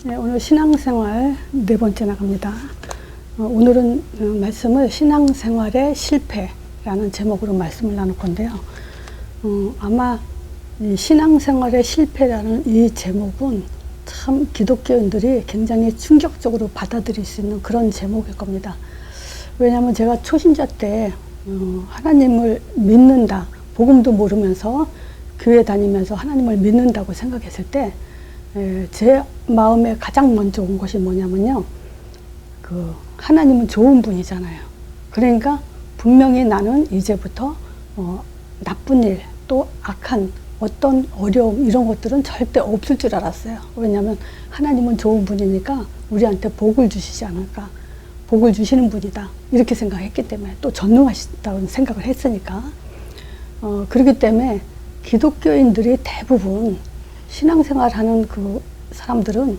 네, 오늘 신앙생활 네 번째 나갑니다. 오늘은 말씀을 신앙생활의 실패라는 제목으로 말씀을 나눌 건데요. 아마 이 신앙생활의 실패라는 이 제목은 참 기독교인들이 굉장히 충격적으로 받아들일 수 있는 그런 제목일 겁니다. 왜냐하면 제가 초신자 때 하나님을 믿는다, 복음도 모르면서 교회 다니면서 하나님을 믿는다고 생각했을 때 제 마음에 가장 먼저 온 것이 뭐냐면요, 하나님은 좋은 분이잖아요. 그러니까 분명히 나는 이제부터 나쁜 일, 또 악한 어떤 어려움 이런 것들은 절대 없을 줄 알았어요. 왜냐하면 하나님은 좋은 분이니까 우리한테 복을 주시지 않을까, 복을 주시는 분이다 이렇게 생각했기 때문에, 또 전능하시다고 생각을 했으니까. 그렇기 때문에 기독교인들이 대부분 신앙생활하는 그 사람들은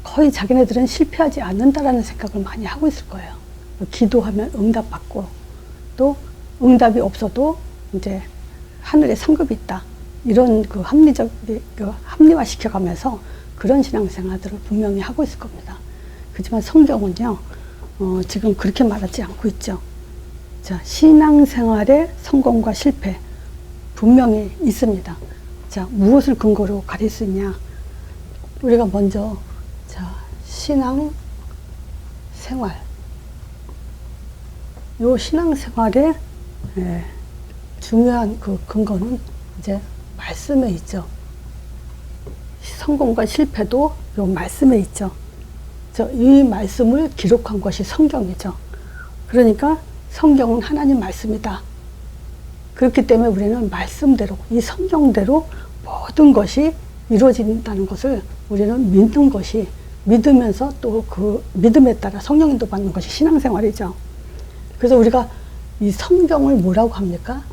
거의 자기네들은 실패하지 않는다라는 생각을 많이 하고 있을 거예요. 기도하면 응답받고, 또 응답이 없어도 이제 하늘에 상급이 있다, 이런 합리화시켜가면서 그런 신앙생활들을 분명히 하고 있을 겁니다. 그렇지만 성경은요, 지금 그렇게 말하지 않고 있죠. 자, 신앙생활의 성공과 실패 분명히 있습니다. 자, 무엇을 근거로 가릴 수 있냐? 우리가 먼저, 자, 신앙생활. 요 신앙생활의 중요한 그 근거는 이제 말씀에 있죠. 성공과 실패도 요 말씀에 있죠. 이 말씀을 기록한 것이 성경이죠. 그러니까 성경은 하나님 말씀이다. 그렇기 때문에 우리는 말씀대로, 이 성경대로 모든 것이 이루어진다는 것을 우리는 믿는 것이, 믿으면서 또 그 믿음에 따라 성령 인도 받는 것이 신앙생활이죠. 그래서 우리가 이 성경을 뭐라고 합니까?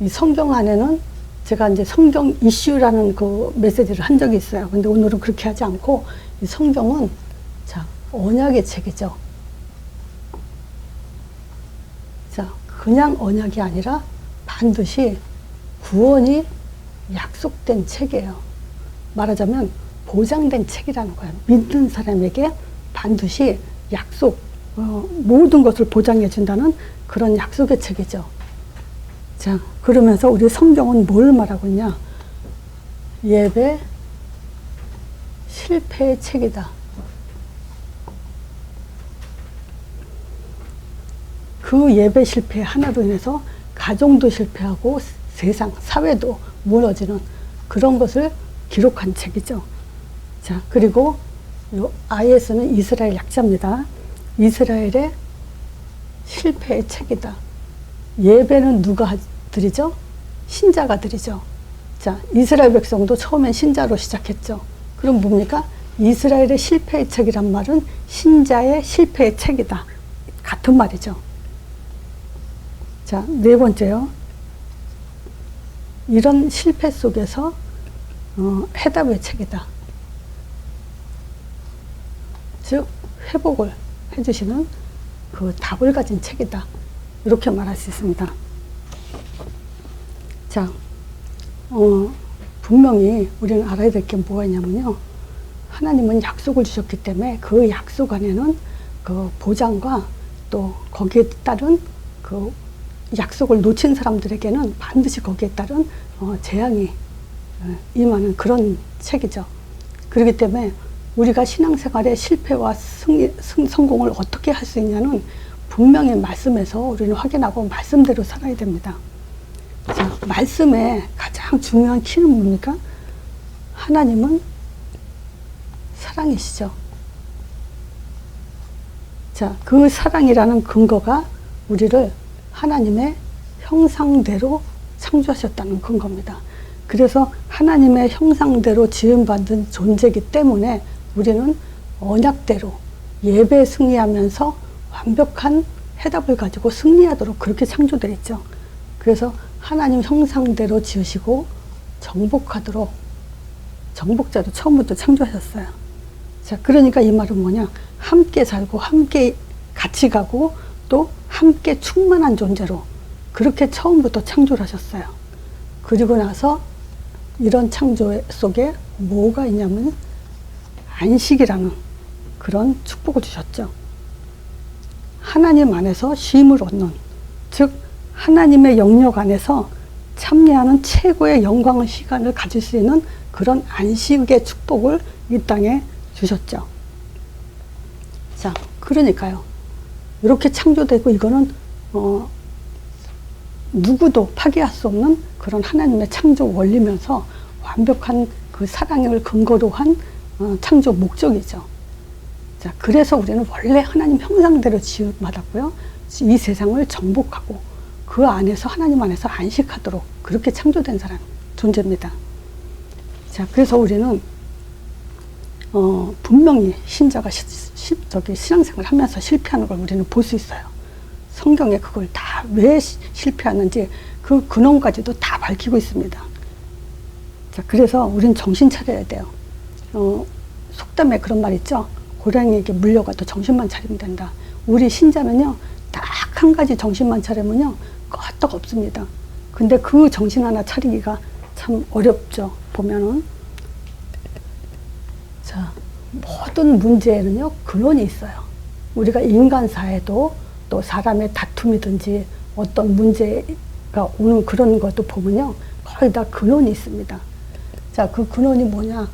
이 성경 안에는 제가 이제 성경 이슈라는 그 메시지를 한 적이 있어요. 근데 오늘은 그렇게 하지 않고, 이 성경은, 자, 언약의 책이죠. 자, 그냥 언약이 아니라 반드시 구원이 약속된 책이에요. 말하자면 보장된 책이라는 거예요. 믿는 사람에게 반드시 약속, 모든 것을 보장해 준다는 그런 약속의 책이죠. 자, 그러면서 우리 성경은 뭘 말하고 있냐? 예배 실패의 책이다. 그 예배 실패 하나로 인해서 가정도 실패하고 세상, 사회도 무너지는 그런 것을 기록한 책이죠. 자, 그리고 요 IS는 이스라엘 약자입니다. 이스라엘의 실패의 책이다. 예배는 누가 드리죠? 신자가 드리죠. 자, 이스라엘 백성도 처음엔 신자로 시작했죠. 그럼 뭡니까? 이스라엘의 실패의 책이란 말은 신자의 실패의 책이다. 같은 말이죠. 자, 네 번째요. 이런 실패 속에서 해답의 책이다. 즉, 회복을 해주시는 그 답을 가진 책이다. 이렇게 말할 수 있습니다. 자, 분명히 우리는 알아야 될 게 뭐가 있냐면요, 하나님은 약속을 주셨기 때문에 그 약속 안에는 그 보장과 또 거기에 따른 그 약속을 놓친 사람들에게는 반드시 거기에 따른 재앙이 임하는 그런 책이죠. 그렇기 때문에 우리가 신앙생활의 실패와 성공을 어떻게 할 수 있냐는 분명히 말씀에서 우리는 확인하고 말씀대로 살아야 됩니다. 자, 말씀의 가장 중요한 키는 뭡니까? 하나님은 사랑이시죠. 자, 그 사랑이라는 근거가 우리를 하나님의 형상대로 창조하셨다는 근거입니다. 그래서 하나님의 형상대로 지음받은 존재이기 때문에 우리는 언약대로 예배에 승리하면서 완벽한 해답을 가지고 승리하도록 그렇게 창조되어 있죠. 그래서 하나님 형상대로 지으시고 정복하도록, 정복자도 처음부터 창조하셨어요. 자, 그러니까 이 말은 뭐냐? 함께 살고 함께 같이 가고 또 함께 충만한 존재로 그렇게 처음부터 창조를 하셨어요. 그리고 나서 이런 창조 속에 뭐가 있냐면 안식이라는 그런 축복을 주셨죠. 하나님 안에서 쉼을 얻는, 즉 하나님의 영역 안에서 참여하는 최고의 영광의 시간을 가질 수 있는 그런 안식의 축복을 이 땅에 주셨죠. 자, 그러니까요. 이렇게 창조되고 이거는 누구도 파괴할 수 없는 그런 하나님의 창조 원리면서 완벽한 그 사랑을 근거로 한 창조 목적이죠. 자, 그래서 우리는 원래 하나님 형상대로 지음받았고요. 이 세상을 정복하고 그 안에서 하나님 안에서 안식하도록 그렇게 창조된 사람 존재입니다. 자, 그래서 우리는 분명히 신자가 신앙생활을 하면서 실패하는 걸 우리는 볼 수 있어요. 성경에 그걸 다 왜 실패하는지 그 근원까지도 다 밝히고 있습니다. 자, 그래서 우리는 정신 차려야 돼요. 속담에 그런 말 있죠. 고양이에게 물려가도 정신만 차리면 된다. 우리 신자는요, 딱 한 가지 정신만 차리면요, 끄떡 없습니다. 근데 그 정신 하나 차리기가 참 어렵죠. 보면은. 자, 모든 문제에는요, 근원이 있어요. 우리가 인간사에도 또 사람의 다툼이든지 어떤 문제가 오는 그런 것도 보면요, 거의 다 근원이 있습니다. 자, 그 근원이 뭐냐?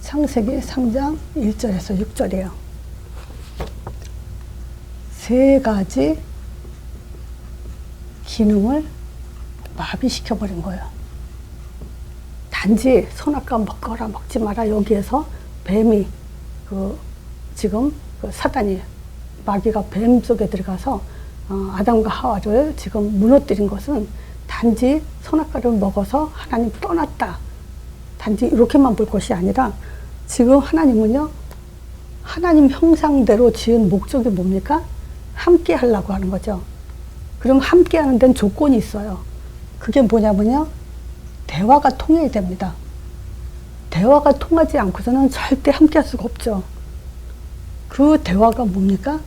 창세기 3장 1절에서 6절이에요. 세 가지 기능을 마비시켜버린 거예요. 단지 선악과 먹거라 먹지 마라 여기에서 뱀이 지금 사단이 마귀가 뱀 속에 들어가서 아담과 하와를 지금 무너뜨린 것은 단지 선악과를 먹어서 하나님 떠났다. 단지 이렇게만 볼 것이 아니라 지금 하나님은요, 하나님 형상대로 지은 목적이 뭡니까? 함께 하려고 하는 거죠. 그럼 함께 하는 데는 조건이 있어요. 그게 뭐냐면요, 대화가 통해야 됩니다. 대화가 통하지 않고서는 절대 함께 할 수가 없죠. 그 대화가 뭡니까?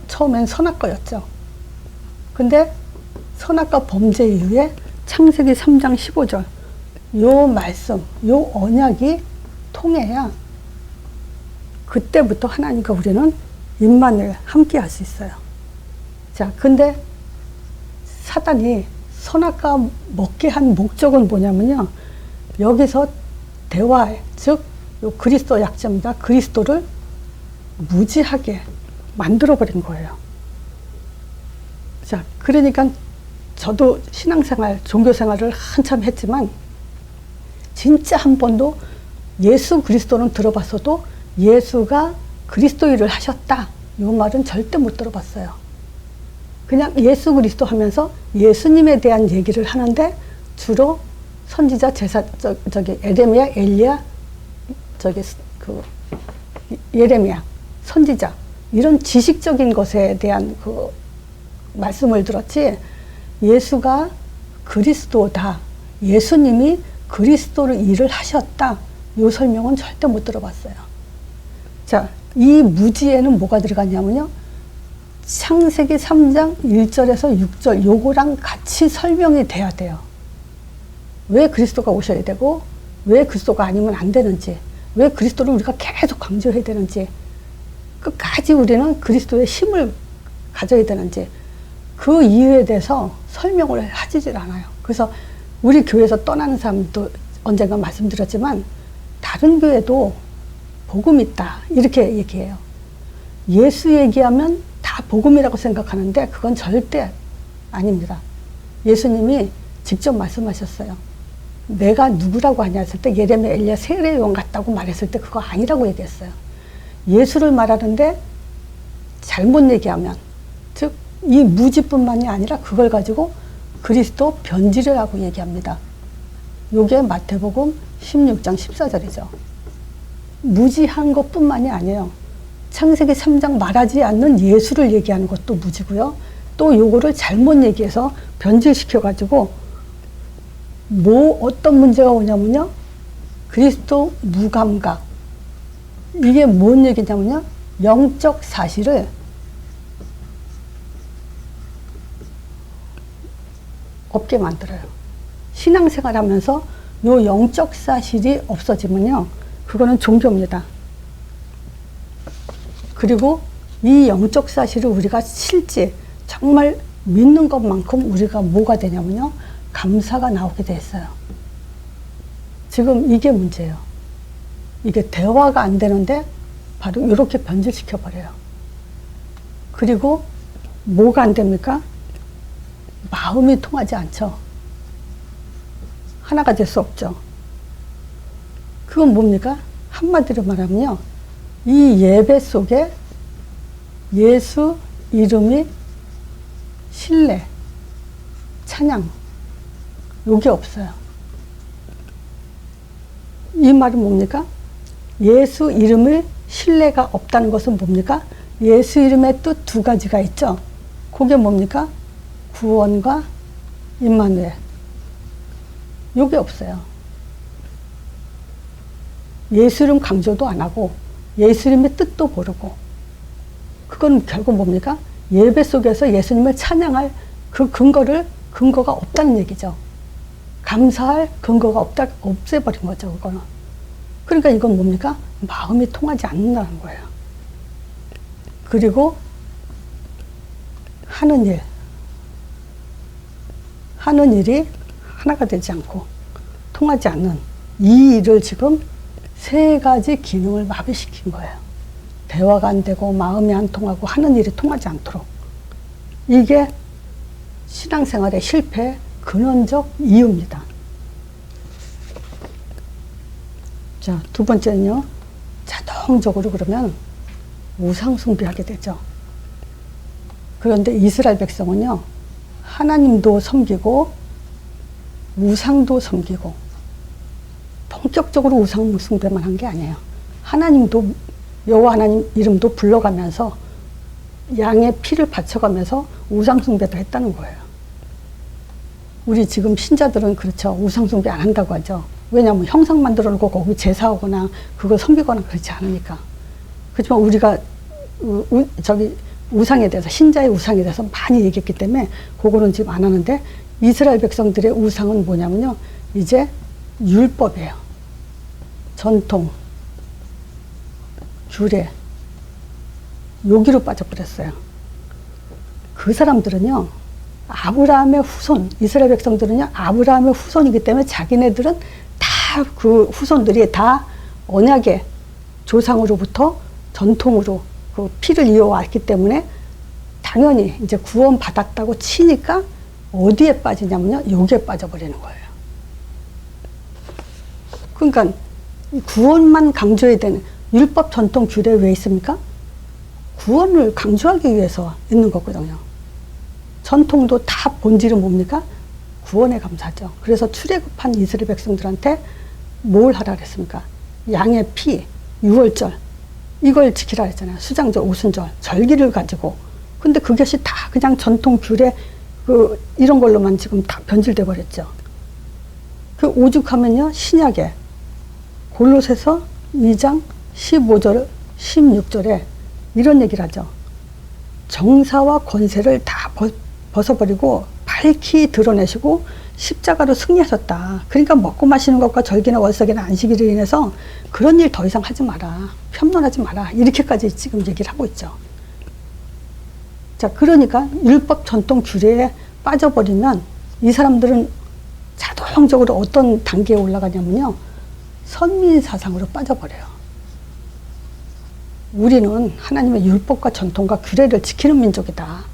처음엔 선악과였죠. 근데 선악과 범죄 이후에 창세기 3장 15절 요 말씀, 요 언약이 통해야 그때부터 하나님과 우리는 임만을 함께 할 수 있어요. 자, 근데 사단이 선악과 먹게 한 목적은 뭐냐면요, 여기서 대화, 즉 요 그리스도 약자입니다. 그리스도를 무지하게 만들어버린 거예요. 자, 그러니까 저도 신앙생활, 종교생활을 한참 했지만 진짜 한 번도 예수 그리스도는 들어봤어도 예수가 그리스도 일을 하셨다, 이 말은 절대 못 들어봤어요. 그냥 예수 그리스도 하면서 예수님에 대한 얘기를 하는데 주로 선지자, 에레미야, 엘리야, 예레미야, 선지자, 이런 지식적인 것에 대한 그 말씀을 들었지, 예수가 그리스도다, 예수님이 그리스도를 일을 하셨다, 이 설명은 절대 못 들어봤어요. 자, 이 무지에는 뭐가 들어갔냐면요, 창세기 3장 1절에서 6절 요거랑 같이 설명이 돼야 돼요. 왜 그리스도가 오셔야 되고 왜 그리스도가 아니면 안 되는지, 왜 그리스도를 우리가 계속 강조해야 되는지, 끝까지 우리는 그리스도의 힘을 가져야 되는지, 그 이유에 대해서 설명을 하지질 않아요. 그래서 우리 교회에서 떠나는 사람도 언젠가 말씀드렸지만 다른 교회도 복음 있다 이렇게 얘기해요. 예수 얘기하면 다 복음이라고 생각하는데 그건 절대 아닙니다. 예수님이 직접 말씀하셨어요. 내가 누구라고 하냐 했을 때 예레미야, 엘리야, 세례요한 같다고 말했을 때 그거 아니라고 얘기했어요. 예수를 말하는데 잘못 얘기하면, 즉 이 무지뿐만이 아니라 그걸 가지고 그리스도 변질이라고 얘기합니다. 요게 마태복음 16장 14절이죠. 무지한 것뿐만이 아니에요. 창세기 3장 말하지 않는 예수를 얘기하는 것도 무지고요. 또 요거를 잘못 얘기해서 변질시켜가지고 어떤 문제가 오냐면요, 그리스도 무감각. 이게 뭔 얘기냐면요, 영적 사실을 없게 만들어요. 신앙생활 하면서 요 영적 사실이 없어지면요, 그거는 종교입니다. 그리고 이 영적 사실을 우리가 실제 정말 믿는 것만큼 우리가 뭐가 되냐면요, 감사가 나오게 돼 있어요. 지금 이게 문제예요. 이게 대화가 안 되는데 바로 이렇게 변질시켜 버려요. 그리고 뭐가 안 됩니까? 마음이 통하지 않죠. 하나가 될 수 없죠. 그건 뭡니까? 한마디로 말하면요, 이 예배 속에 예수 이름이 신뢰, 찬양, 요게 없어요. 이 말은 뭡니까? 예수 이름을 신뢰가 없다는 것은 뭡니까? 예수 이름의 뜻 두 가지가 있죠. 그게 뭡니까? 구원과 임마누엘. 요게 없어요. 예수 이름 강조도 안 하고 예수 이름의 뜻도 모르고, 그건 결국 뭡니까? 예배 속에서 예수님을 찬양할 그 근거가 없다는 얘기죠. 감사할 근거가 없애버린 거죠, 그거는. 그러니까 이건 뭡니까? 마음이 통하지 않는다는 거예요. 그리고 하는 일이 하나가 되지 않고 통하지 않는 이 일을 지금 세 가지 기능을 마비시킨 거예요. 대화가 안 되고 마음이 안 통하고 하는 일이 통하지 않도록. 이게 신앙생활의 실패의 근원적 이유입니다. 자, 두 번째는요, 자동적으로 그러면 우상숭배하게 되죠. 그런데 이스라엘 백성은요, 하나님도 섬기고 우상도 섬기고, 본격적으로 우상숭배만 한 게 아니에요. 하나님도, 여호와 하나님 이름도 불러가면서 양의 피를 바쳐가면서 우상숭배도 했다는 거예요. 우리 지금 신자들은 그렇죠. 우상숭배 안 한다고 하죠. 왜냐하면 형상 만들어 놓고 거기 제사하거나 그걸 섬기거나 그렇지 않으니까. 그렇지만 우리가 우상에 대해서, 신자의 우상에 대해서 많이 얘기했기 때문에 그거는 지금 안 하는데, 이스라엘 백성들의 우상은 뭐냐면요, 이제 율법이에요. 전통, 규례, 여기로 빠져버렸어요. 그 사람들은요, 아브라함의 후손, 이스라엘 백성들은요, 아브라함의 후손이기 때문에 자기네들은 다 그 후손들이 다 언약의 조상으로부터 전통으로 그 피를 이어왔기 때문에 당연히 이제 구원 받았다고 치니까 어디에 빠지냐면요, 여기에 빠져버리는 거예요. 그러니까 구원만 강조해야 되는, 율법, 전통, 규례 왜 있습니까? 구원을 강조하기 위해서 있는 거거든요. 전통도 다 본질은 뭡니까? 구원에 감사죠. 그래서 출애굽한 이스라엘 백성들한테 뭘 하라 그랬습니까? 양의 피, 유월절, 이걸 지키라 했잖아요. 수장절, 오순절, 절기를 가지고. 근데 그것이 다 그냥 전통, 규례, 이런 걸로만 지금 다 변질돼 버렸죠. 그 오죽하면요, 신약에 골로새서 2장 15절, 16절에 이런 얘기를 하죠. 정사와 권세를 다 벗어버리고 밝히 드러내시고 십자가로 승리하셨다. 그러니까 먹고 마시는 것과 절기나 월석이나 안식일을 인해서 그런 일 더 이상 하지 마라. 편론하지 마라. 이렇게까지 지금 얘기를 하고 있죠. 자, 그러니까 율법, 전통, 규례에 빠져버리면 이 사람들은 자동적으로 어떤 단계에 올라가냐면요, 선민사상으로 빠져버려요. 우리는 하나님의 율법과 전통과 규례를 지키는 민족이다.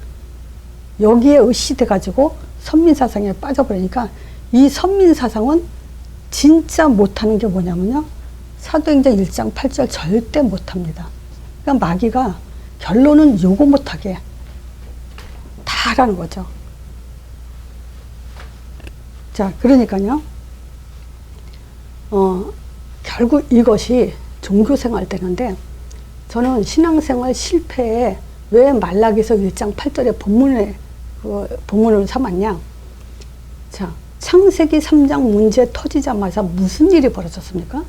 여기에 의시돼가지고 선민사상에 빠져버리니까, 이 선민사상은 진짜 못하는 게 뭐냐면요, 사도행전 1장 8절 절대 못합니다. 그러니까 마귀가 결론은 요거 못하게 다 하라는 거죠. 자, 그러니까요, 결국 이것이 종교생활 되는데, 저는 신앙생활 실패에 왜 말라기서 1장 8절의 본문을 삼았냐. 자, 창세기 3장 문제 터지자마자 무슨 일이 벌어졌습니까?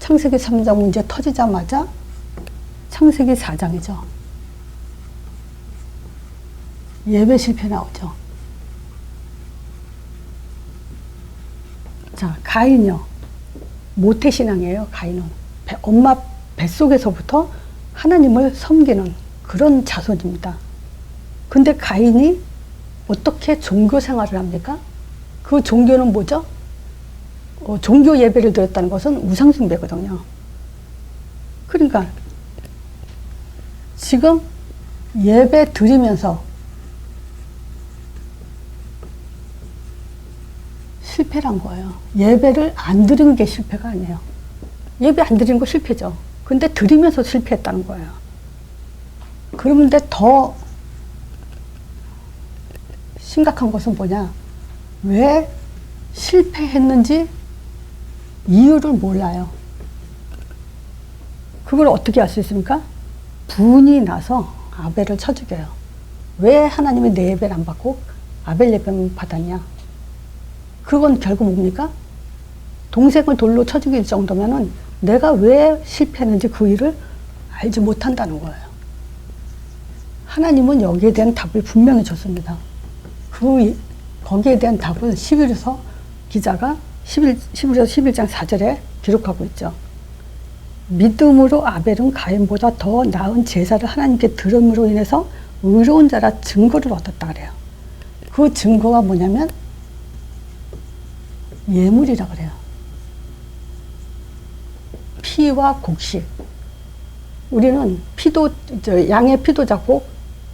창세기 3장 문제 터지자마자 창세기 4장이죠. 예배 실패 나오죠. 자, 가인이요. 모태신앙이에요. 가인은 엄마 뱃속에서부터 하나님을 섬기는 그런 자손입니다. 근데 가인이 어떻게 종교 생활을 합니까? 그 종교는 뭐죠? 종교 예배를 드렸다는 것은 우상숭배거든요. 그러니까 지금 예배 드리면서 실패란 거예요. 예배를 안 드리는 게 실패가 아니에요. 예배 안 드리는 거 실패죠. 근데 드리면서 실패했다는 거예요. 그런데 더 심각한 것은 뭐냐? 왜 실패했는지 이유를 몰라요. 그걸 어떻게 알 수 있습니까? 분이 나서 아벨을 쳐 죽여요. 왜 하나님이 내 예배를 안 받고 아벨 예배만 받았냐? 그건 결국 뭡니까? 동생을 돌로 쳐 죽일 정도면은 내가 왜 실패했는지 그 일을 알지 못한다는 거예요. 하나님은 여기에 대한 답을 분명히 줬습니다. 거기에 대한 답은 11에서 기자가 11에서 11장 4절에 기록하고 있죠. 믿음으로 아벨은 가인보다 더 나은 제사를 하나님께 드림으로 인해서 의로운 자라 증거를 얻었다 그래요. 그 증거가 뭐냐면 예물이라 그래요. 피와 곡식. 우리는 양의 피도 잡고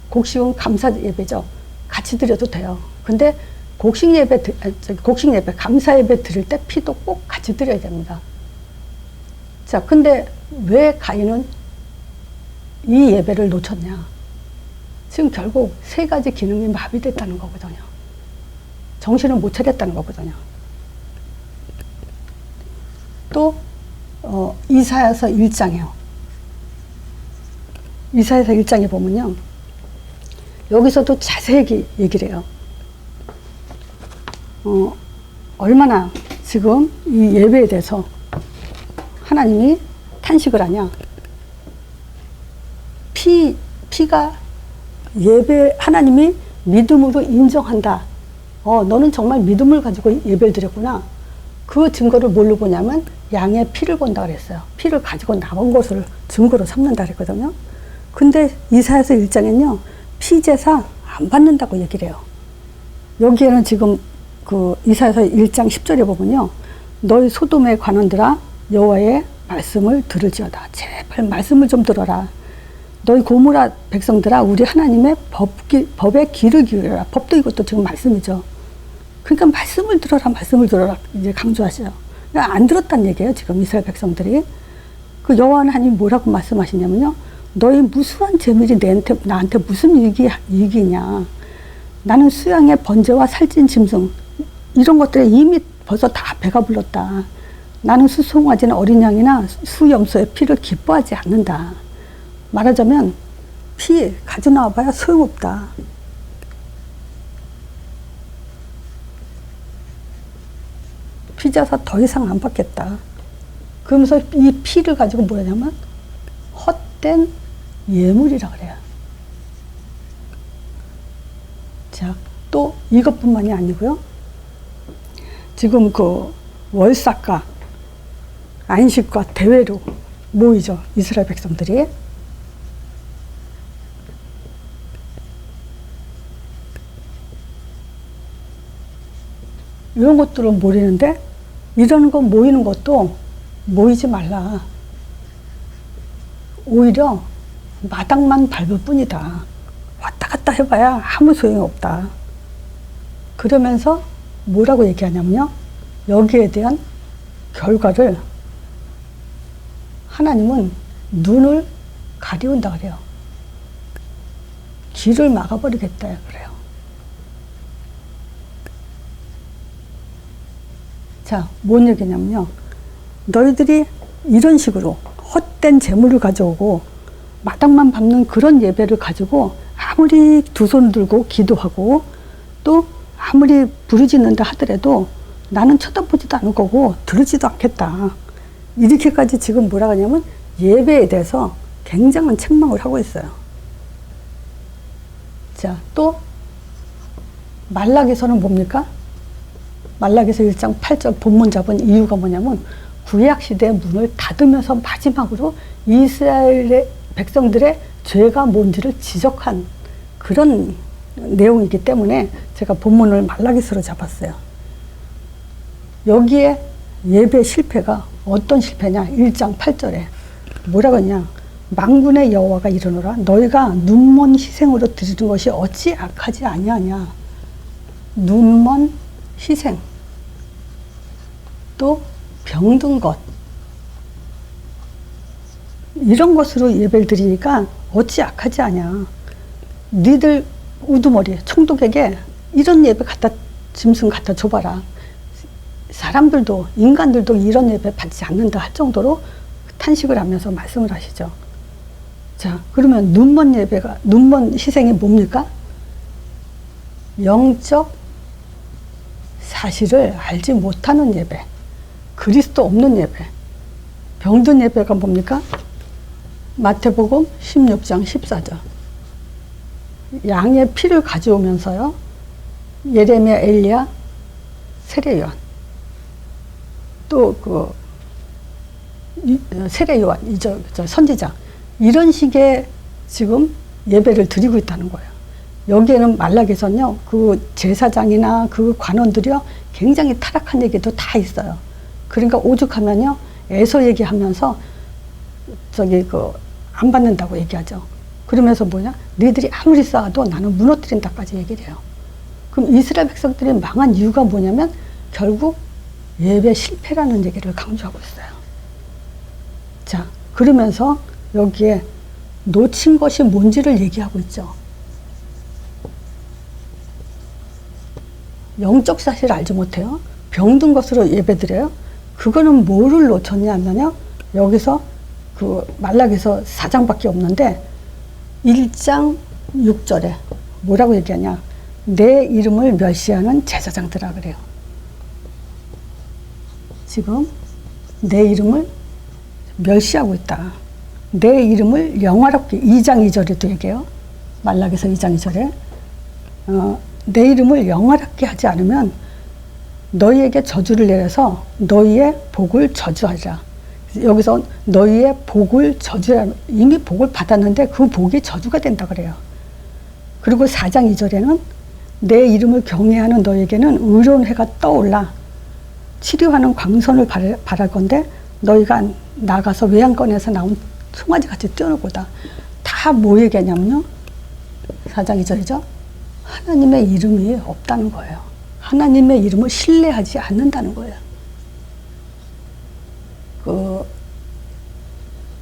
곡식은 감사 예배죠. 같이 드려도 돼요. 근데 곡식 예배, 감사 예배 드릴 때 피도 꼭 같이 드려야 됩니다. 자, 근데 왜 가인은 이 예배를 놓쳤냐? 지금 결국 세 가지 기능이 마비됐다는 거거든요. 정신을 못 차렸다는 거거든요. 또 이사야서 1장이요. 이사야서 1장에 보면요. 여기서도 자세히 얘기를 해요. 얼마나 지금 이 예배에 대해서 하나님이 탄식을 하냐. 피가 예배, 하나님이 믿음으로 인정한다. 너는 정말 믿음을 가지고 예배를 드렸구나. 그 증거를 뭘로 보냐면 양의 피를 본다 그랬어요. 피를 가지고 남은 것을 증거로 삼는다 그랬거든요. 근데 이사야서 1장에는요. 피제사 안 받는다고 얘기를 해요. 여기에는 지금 그 이사야서 1장 10절에 보면요. 너희 소돔의 관원들아 여호와의 말씀을 들을지어다. 제발 말씀을 좀 들어라. 너희 고모라 백성들아 우리 하나님의 법에 귀를 기울여라. 법도 이것도 지금 말씀이죠. 그러니까 말씀을 들어라 이제 강조하시죠. 안 들었다는 얘기예요. 지금 이스라엘 백성들이. 그 여호와 하나님이 뭐라고 말씀하시냐면요. 너희 무수한 재물이 나한테 무슨 이익이냐. 나는 수양의 번제와 살찐 짐승 이런 것들에 이미 벌써 다 배가 불렀다. 나는 수송아지나 어린 양이나 수염소의 피를 기뻐하지 않는다. 말하자면 피 가져 나와봐야 소용없다. 피자사 더 이상 안 받겠다. 그러면서 이 피를 가지고 뭐냐면 헛된 예물이라 그래요. 자, 또 이것뿐만이 아니고요. 지금 그 월삭과 안식과 대회로 모이죠. 이스라엘 백성들이. 이런 것들은 모이는데 이런 거 모이는 것도 모이지 말라. 오히려 마당만 밟을 뿐이다. 왔다 갔다 해봐야 아무 소용이 없다. 그러면서 뭐라고 얘기하냐면요. 여기에 대한 결과를 하나님은 눈을 가리운다 그래요. 길을 막아버리겠다 그래요. 자, 뭔 얘기냐면요. 너희들이 이런 식으로 헛된 재물을 가져오고 마당만 밟는 그런 예배를 가지고 아무리 두 손 들고 기도하고 또 아무리 부르짖는다 하더라도 나는 쳐다보지도 않을 거고 들으지도 않겠다. 이렇게까지 지금 뭐라 하냐면 예배에 대해서 굉장한 책망을 하고 있어요. 자, 또 말라기서는 뭡니까? 말라기서 1장 8절 본문 잡은 이유가 뭐냐면 구약 시대의 문을 닫으면서 마지막으로 이스라엘의 백성들의 죄가 뭔지를 지적한 그런 내용이기 때문에 제가 본문을 말라기서로 잡았어요. 여기에 예배 실패가 어떤 실패냐? 1장 8절에 뭐라고 하냐? 만군의 여호와가 이르노라 너희가 눈먼 희생으로 드리는 것이 어찌 악하지 아니하냐. 눈먼 희생, 또 병든 것, 이런 것으로 예배를 드리니까 어찌 악하지 않냐. 니들 우두머리 총독에게 이런 예배 짐승 갖다 줘봐라. 사람들도 인간들도 이런 예배 받지 않는다 할 정도로 탄식을 하면서 말씀을 하시죠. 자, 그러면 눈먼 예배가, 눈먼 희생이 뭡니까? 영적 사실을 알지 못하는 예배, 그리스도 없는 예배. 병든 예배가 뭡니까? 마태복음 16장 14절. 양의 피를 가져오면서요, 예레미야, 엘리야, 세례요한, 또 세례요한, 선지자, 이런 식의 지금 예배를 드리고 있다는 거예요. 여기에는 말라기서는요, 그 제사장이나 그 관원들이요, 굉장히 타락한 얘기도 다 있어요. 그러니까 오죽하면요, 에서 얘기하면서 안 받는다고 얘기하죠. 그러면서 뭐냐? 너희들이 아무리 쌓아도 나는 무너뜨린다까지 얘기를 해요. 그럼 이스라엘 백성들이 망한 이유가 뭐냐면 결국 예배 실패라는 얘기를 강조하고 있어요. 자, 그러면서 여기에 놓친 것이 뭔지를 얘기하고 있죠. 영적 사실을 알지 못해요. 병든 것으로 예배드려요. 그거는 뭐를 놓쳤냐면요, 여기서 말라기서 4장밖에 없는데 1장 6절에 뭐라고 얘기하냐. 내 이름을 멸시하는 제사장들아 그래요. 지금 내 이름을 멸시하고 있다. 내 이름을 영화롭게, 2장 2절에도 얘기해요. 말라기서 2장 2절에 내 이름을 영화롭게 하지 않으면 너희에게 저주를 내려서 너희의 복을 저주하리라. 여기서 너희의 복을 저주하라. 이미 복을 받았는데 그 복이 저주가 된다 그래요. 그리고 4장 2절에는 내 이름을 경외하는 너희에게는 의로운 해가 떠올라 치료하는 광선을 바랄 건데 너희가 나가서 외양간에서 나온 송아지같이 뛰어놀고다. 다 뭐 얘기하냐면요, 4장 2절이죠. 하나님의 이름이 없다는 거예요. 하나님의 이름을 신뢰하지 않는다는 거예요.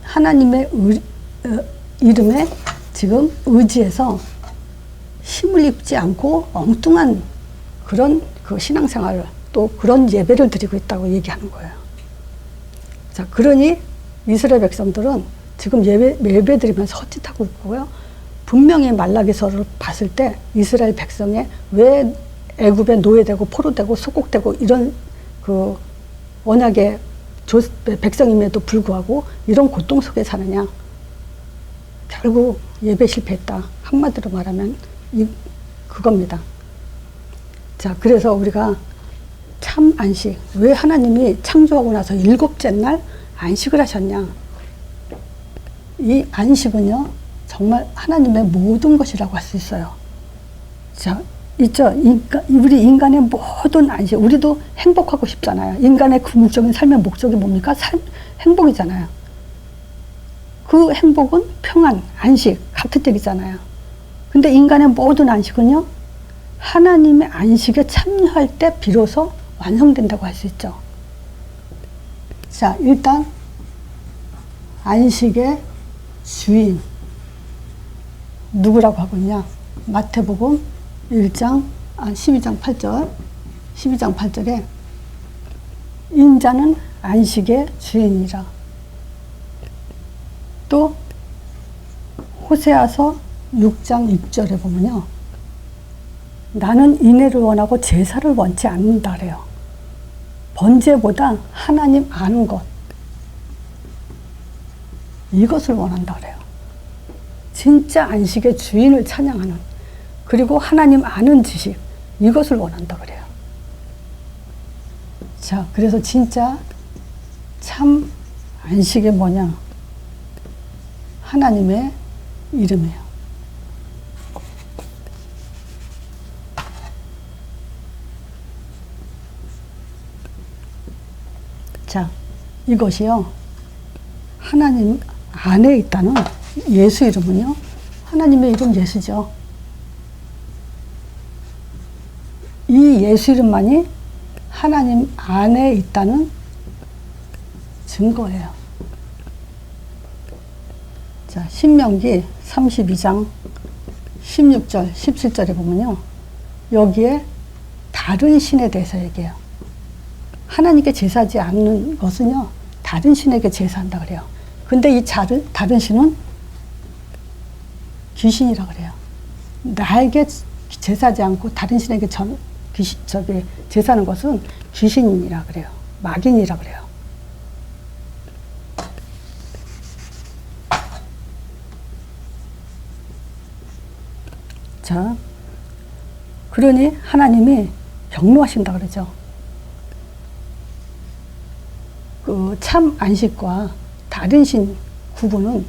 하나님의 이름에 지금 의지해서 힘을 입지 않고 엉뚱한 그런 신앙생활을, 또 그런 예배를 드리고 있다고 얘기하는 거예요. 자, 그러니 이스라엘 백성들은 지금 예배 드리면서 헛짓하고 있고요. 분명히 말라기서를 봤을 때 이스라엘 백성에 왜 애굽에 노예되고 포로되고 속국되고 이런 언약의 백성임에도 불구하고 이런 고통 속에 사느냐. 결국 예배 실패했다. 한마디로 말하면 그겁니다. 자, 그래서 우리가 참 안식, 왜 하나님이 창조하고 나서 7째 날 안식을 하셨냐. 이 안식은요, 정말 하나님의 모든 것이라고 할 수 있어요. 자, 있죠. 우리 인간의 모든 안식, 우리도 행복하고 싶잖아요. 인간의 궁극적인 삶의 목적이 뭡니까? 행복이잖아요. 그 행복은 평안, 안식, 같은 얘기잖아요. 근데 인간의 모든 안식은요, 하나님의 안식에 참여할 때 비로소 완성된다고 할 수 있죠. 자, 일단 안식의 주인 누구라고 하고 있냐? 마태복음 12장 8절 12장 8절에 인자는 안식의 주인이라. 또 호세아서 6장 6절에 보면요, 나는 인애를 원하고 제사를 원치 않는다 그래요. 번제보다 하나님 아는 것, 이것을 원한다 그래요. 진짜 안식의 주인을 찬양하는, 그리고 하나님 아는 지식, 이것을 원한다 그래요. 자, 그래서 진짜 참 안식이 뭐냐? 하나님의 이름이에요. 자, 이것이요. 하나님 안에 있다는 예수 이름은요. 하나님의 이름 예수죠. 이 예수 이름만이 하나님 안에 있다는 증거예요. 자, 신명기 32장 16절, 17절에 보면요. 여기에 다른 신에 대해서 얘기해요. 하나님께 제사하지 않는 것은요. 다른 신에게 제사한다 그래요. 근데 이 다른 신은 귀신이라 그래요. 나에게 제사하지 않고 다른 신에게 제사하는 것은 귀신이라 그래요. 마귀니라 그래요. 자, 그러니 하나님이 경노하신다 그러죠. 그 참 안식과 다른 신 구분은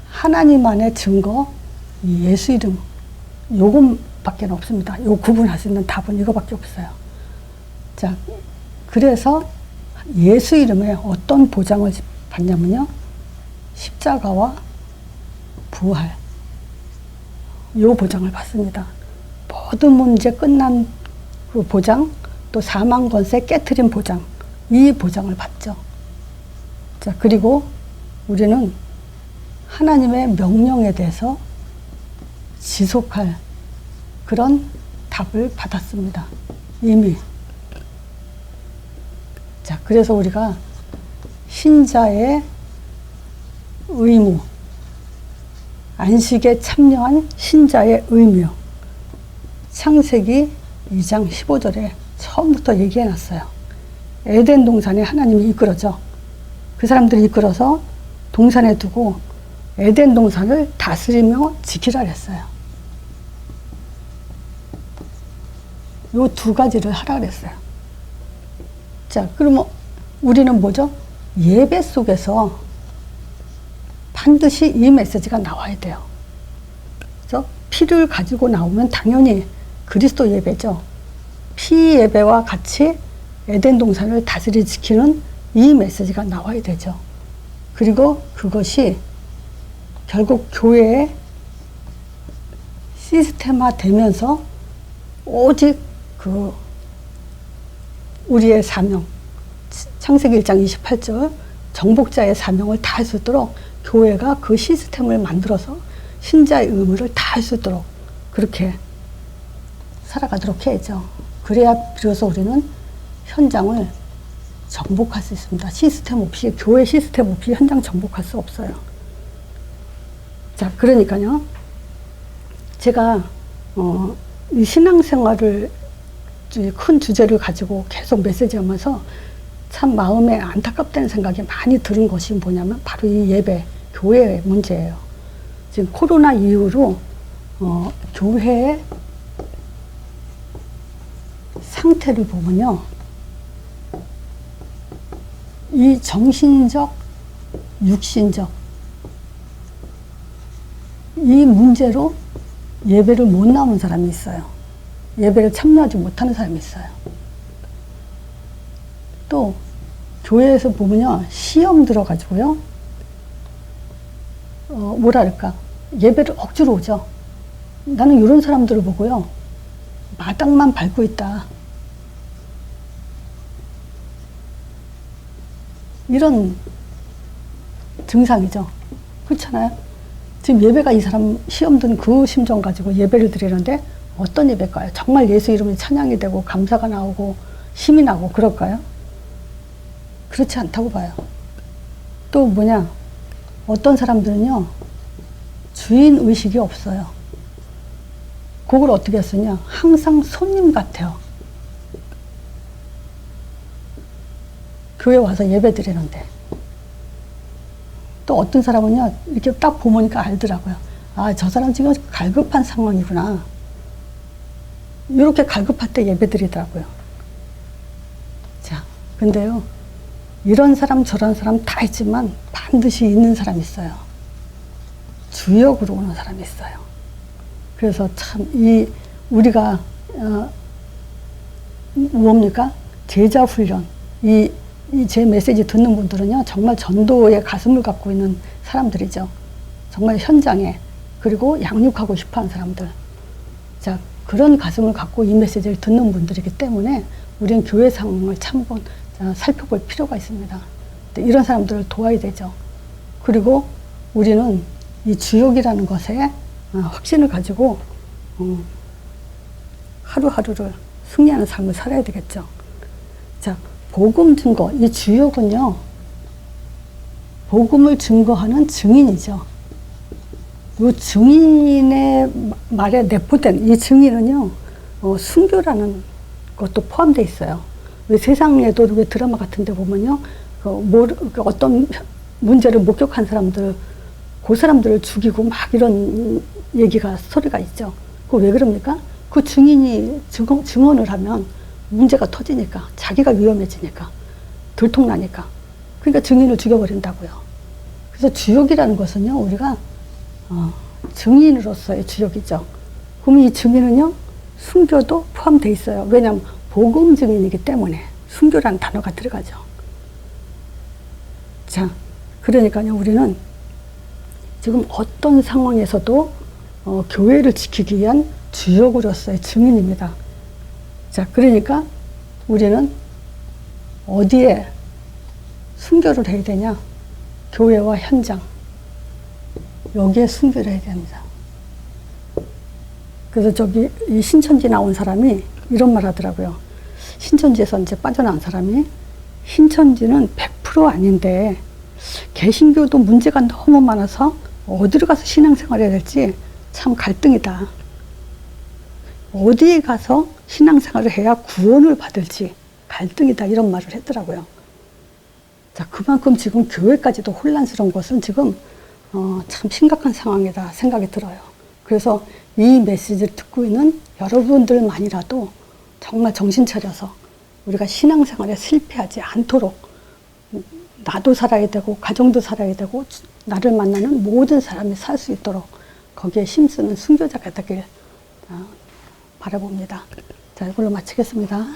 하나님만의 증거, 예수 이름, 요것밖에 없습니다. 요 구분할 수 있는 답은 이거밖에 없어요. 자, 그래서 예수 이름에 어떤 보장을 받냐면요. 십자가와 부활. 요 보장을 받습니다. 모든 문제 끝난 그 보장, 또 사망 권세 깨트린 보장, 이 보장을 받죠. 자, 그리고 우리는 하나님의 명령에 대해서 지속할 그런 답을 받았습니다. 이미. 자, 그래서 우리가 신자의 의무, 안식에 참여한 신자의 의무, 창세기 2장 15절에 처음부터 얘기해 놨어요. 에덴 동산에 하나님이 이끌어죠. 그 사람들이 이끌어서 동산에 두고 에덴 동산을 다스리며 지키라 그랬어요. 요 두 가지를 하라 그랬어요. 자, 그러면 우리는 뭐죠? 예배 속에서 반드시 이 메시지가 나와야 돼요. 그래서 피를 가지고 나오면 당연히 그리스도 예배죠. 피 예배와 같이 에덴 동산을 다스리 지키는 이 메시지가 나와야 되죠. 그리고 그것이 결국 교회의 시스템화 되면서 오직 그 우리의 사명, 창세기 1장 28절 정복자의 사명을 다할 수 있도록 교회가 그 시스템을 만들어서 신자의 의무를 다할 수 있도록 그렇게 살아가도록 해야죠. 그래야 비로소 우리는 현장을 정복할 수 있습니다. 시스템 없이, 교회 시스템 없이 현장 정복할 수 없어요. 자, 그러니까요. 제가 이 신앙생활을 큰 주제를 가지고 계속 메시지하면서 참 마음에 안타깝다는 생각이 많이 드는 것이 뭐냐면 바로 이 예배, 교회의 문제예요. 지금 코로나 이후로 교회의 상태를 보면요. 이 정신적, 육신적 이 문제로 예배를 못 나오는 사람이 있어요. 예배를 참여하지 못하는 사람이 있어요. 또 교회에서 보면요. 시험 들어가지고요. 뭐랄까 예배를 억지로 오죠. 나는 이런 사람들을 보고요. 마당만 밟고 있다. 이런 증상이죠. 그렇잖아요. 지금 예배가 이 사람 시험 든 그 심정 가지고 예배를 드리는데 어떤 예배일까요? 정말 예수 이름이 찬양이 되고 감사가 나오고 힘이 나고 그럴까요? 그렇지 않다고 봐요. 또 뭐냐? 어떤 사람들은요. 주인 의식이 없어요. 그걸 어떻게 쓰냐? 항상 손님 같아요. 교회 와서 예배 드리는데. 또 어떤 사람은요, 이렇게 딱 보니까 알더라고요. 아, 저 사람 지금 갈급한 상황이구나. 이렇게 갈급할 때 예배 드리더라고요. 자, 근데요, 이런 사람 저런 사람 다 있지만 반드시 있는 사람이 있어요. 주역으로 오는 사람이 있어요. 그래서 참 우리가 뭡니까? 제자 훈련. 이 제 메시지 듣는 분들은요, 정말 전도의 가슴을 갖고 있는 사람들이죠. 정말 현장에, 그리고 양육하고 싶어 하는 사람들. 자, 그런 가슴을 갖고 이 메시지를 듣는 분들이기 때문에 우리는 교회 상황을 참 살펴볼 필요가 있습니다. 이런 사람들을 도와야 되죠. 그리고 우리는 이 주역이라는 것에 확신을 가지고 하루하루를 승리하는 삶을 살아야 되겠죠. 자, 복음 증거, 이 주역은요, 복음을 증거하는 증인이죠. 이 증인의 말에 내포된 이 증인은요, 순교라는 것도 포함되어 있어요. 왜 세상에도 왜 드라마 같은 데 보면요, 어떤 문제를 목격한 사람들, 그 사람들을 죽이고 막 이런 소리가 있죠. 그거 왜 그럽니까? 그 증인이 증언을 하면 문제가 터지니까, 자기가 위험해지니까, 들통나니까. 그러니까 증인을 죽여버린다고요. 그래서 주역이라는 것은요, 우리가 증인으로서의 주역이죠. 그럼 이 증인은요, 순교도 포함되어 있어요. 왜냐하면 복음 증인이기 때문에 순교라는 단어가 들어가죠. 자, 그러니까요, 우리는 지금 어떤 상황에서도 교회를 지키기 위한 주역으로서의 증인입니다. 자, 그러니까 우리는 어디에 순교를 해야 되냐? 교회와 현장. 여기에 순교를 해야 됩니다. 그래서 이 신천지 나온 사람이 이런 말 하더라고요. 신천지에서 이제 빠져나온 사람이, 신천지는 100% 아닌데 개신교도 문제가 너무 많아서 어디로 가서 신앙생활 해야 될지 참 갈등이다. 어디에 가서 신앙생활을 해야 구원을 받을지 갈등이다, 이런 말을 했더라고요. 자, 그만큼 지금 교회까지도 혼란스러운 것은 지금 참 심각한 상황이다 생각이 들어요. 그래서 이 메시지를 듣고 있는 여러분들만이라도 정말 정신 차려서 우리가 신앙생활에 실패하지 않도록, 나도 살아야 되고 가정도 살아야 되고 나를 만나는 모든 사람이 살 수 있도록 거기에 힘쓰는 순교자가 되길 바라봅니다. 자, 이걸로 마치겠습니다.